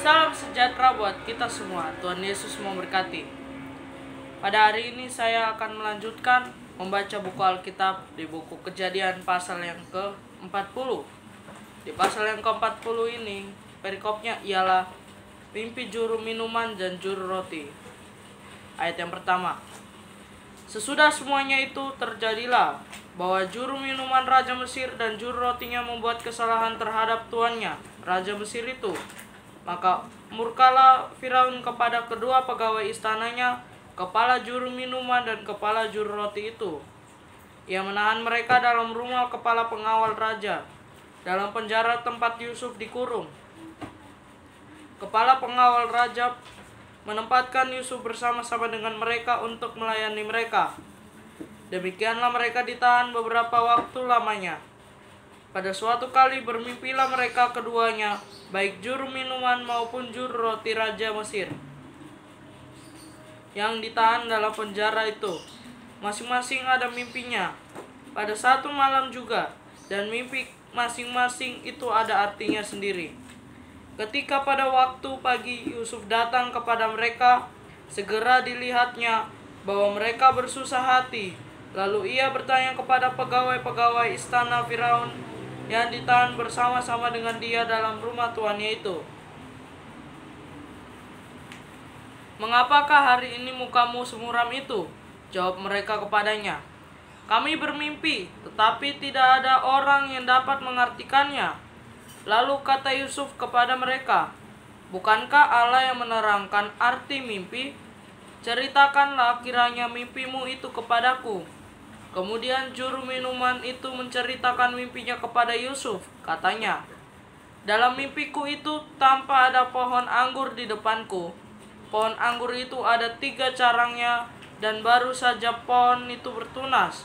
Salam sejahtera buat kita semua. Tuhan Yesus memberkati. Pada hari ini saya akan melanjutkan membaca buku Alkitab di buku Kejadian pasal yang ke-40. Di pasal yang ke-40 ini, perikopnya ialah mimpi juru minuman dan juru roti. Ayat yang pertama. Sesudah semuanya itu terjadilah bahwa juru minuman Raja Mesir dan juru rotinya membuat kesalahan terhadap tuannya, Raja Mesir itu. Maka murkalah Firaun kepada kedua pegawai istananya, kepala juru minuman dan kepala juru roti itu. Ia menahan mereka dalam rumah kepala pengawal raja, dalam penjara tempat Yusuf dikurung. Kepala pengawal raja menempatkan Yusuf bersama-sama dengan mereka untuk melayani mereka. Demikianlah mereka ditahan beberapa waktu lamanya. Pada suatu kali bermimpilah mereka keduanya, baik juru minuman maupun juru roti Raja Mesir, yang ditahan dalam penjara itu. Masing-masing ada mimpinya pada satu malam juga, dan mimpi masing-masing itu ada artinya sendiri. Ketika pada waktu pagi Yusuf datang kepada mereka, segera dilihatnya bahwa mereka bersusah hati. Lalu ia bertanya kepada pegawai-pegawai istana Firaun yang ditahan bersama-sama dengan dia dalam rumah tuannya itu, "Mengapakah hari ini mukamu semuram itu?" Jawab mereka kepadanya, "Kami bermimpi, tetapi tidak ada orang yang dapat mengartikannya." Lalu kata Yusuf kepada mereka, "Bukankah Allah yang menerangkan arti mimpi? Ceritakanlah kiranya mimpimu itu kepadaku." Kemudian juru minuman itu menceritakan mimpinya kepada Yusuf. Katanya, "Dalam mimpiku itu tampak ada pohon anggur di depanku. Pohon anggur itu ada 3 carangnya dan baru saja pohon itu bertunas.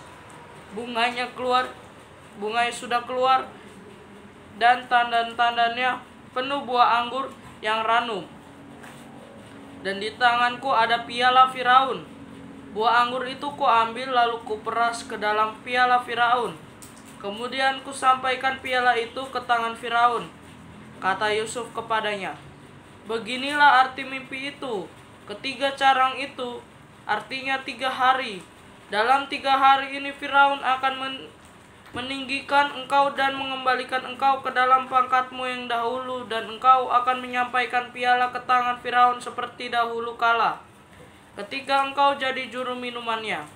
Bunganya sudah keluar dan tanda-tandanya penuh buah anggur yang ranum. Dan di tanganku ada piala Firaun. Buah anggur itu kuambil lalu kuperas ke dalam piala Firaun. Kemudian kusampaikan piala itu ke tangan Firaun." Kata Yusuf kepadanya, "Beginilah arti mimpi itu. Ketiga carang itu artinya 3 hari. Dalam 3 hari ini Firaun akan meninggikan engkau dan mengembalikan engkau ke dalam pangkatmu yang dahulu, dan engkau akan menyampaikan piala ke tangan Firaun seperti dahulu kala, ketika engkau jadi juru minumannya.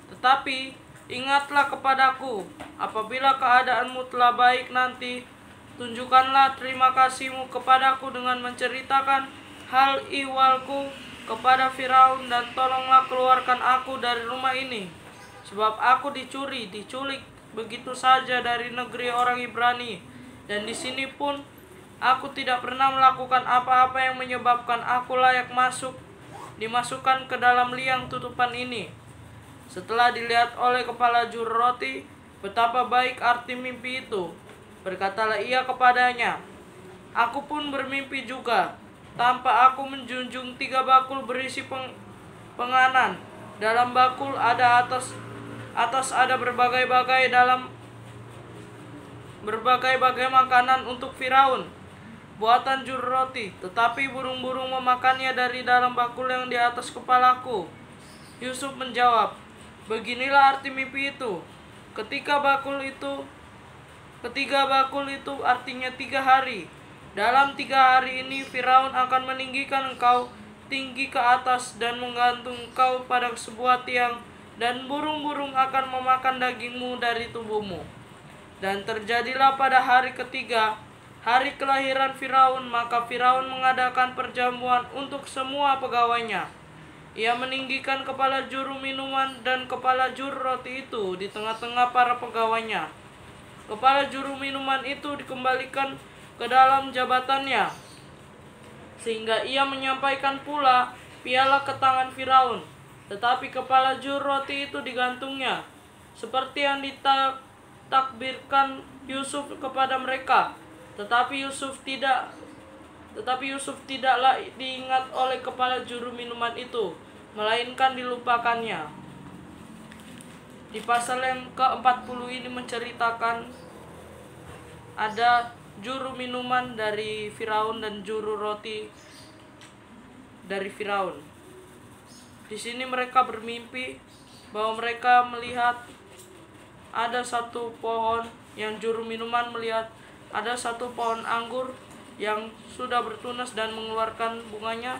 Tetapi ingatlah kepadaku, apabila keadaanmu telah baik nanti, tunjukkanlah terima kasihmu kepadaku dengan menceritakan hal ihwalku kepada Firaun, dan tolonglah keluarkan aku dari rumah ini. Sebab aku diculik begitu saja dari negeri orang Ibrani, dan di sini pun aku tidak pernah melakukan apa-apa yang menyebabkan aku layak dimasukkan ke dalam liang tutupan ini." Setelah dilihat oleh kepala juru roti betapa baik arti mimpi itu, berkatalah ia kepadanya, "Aku pun bermimpi juga. Tampak aku menjunjung 3 bakul berisi penganan. Dalam bakul ada atas ada berbagai-bagai makanan untuk Firaun, buatan juru roti, tetapi burung-burung memakannya dari dalam bakul yang di atas kepalaku." Yusuf menjawab, "Beginilah arti mimpi itu. Ketiga bakul itu artinya 3 hari. Dalam 3 hari ini Firaun akan meninggikan engkau tinggi ke atas dan menggantung engkau pada sebuah tiang, dan burung-burung akan memakan dagingmu dari tubuhmu." Dan terjadilah pada hari ketiga, hari kelahiran Firaun, maka Firaun mengadakan perjamuan untuk semua pegawainya. Ia meninggikan kepala juru minuman dan kepala juru roti itu di tengah-tengah para pegawainya. Kepala juru minuman itu dikembalikan ke dalam jabatannya, sehingga ia menyampaikan pula piala ke tangan Firaun. Tetapi kepala juru roti itu digantungnya, seperti yang ditakbirkan Yusuf kepada mereka. Tetapi Yusuf tidaklah diingat oleh kepala juru minuman itu, melainkan dilupakannya. Di pasal yang ke-40 ini menceritakan ada juru minuman dari Firaun dan juru roti dari Firaun. Di sini mereka bermimpi bahwa mereka melihat ada satu pohon, yang juru minuman melihat ada satu pohon anggur yang sudah bertunas dan mengeluarkan bunganya,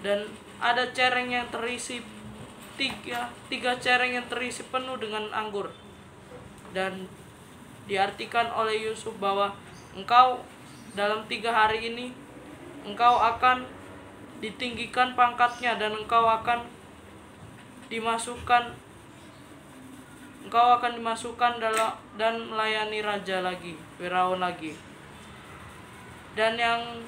dan ada cereng yang terisi tiga cereng yang terisi penuh dengan anggur. Dan diartikan oleh Yusuf bahwa engkau dalam 3 hari ini engkau akan ditinggikan pangkatnya, dan engkau akan dimasukkan dalam dan melayani raja lagi, Firaun lagi. Dan yang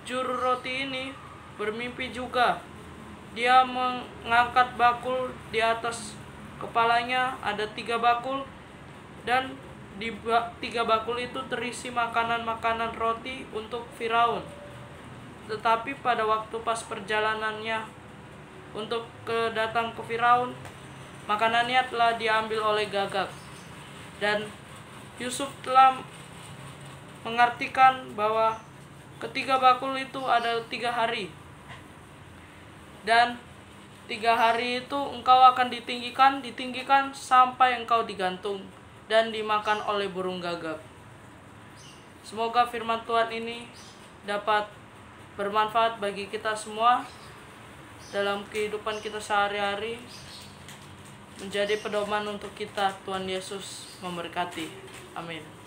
juru roti ini bermimpi juga. Dia mengangkat bakul, di atas kepalanya ada 3 bakul, dan di 3 bakul itu terisi makanan-makanan roti untuk Firaun. Tetapi pada waktu pas perjalanannya untuk datang ke Firaun, makanannya telah diambil oleh gagak. Dan Yusuf telah mengartikan bahwa ketiga bakul itu ada 3 hari. Dan 3 hari itu engkau akan ditinggikan sampai engkau digantung dan dimakan oleh burung gagak. Semoga firman Tuhan ini dapat bermanfaat bagi kita semua dalam kehidupan kita sehari-hari, menjadi pedoman untuk kita. Tuhan Yesus memberkati. Amin.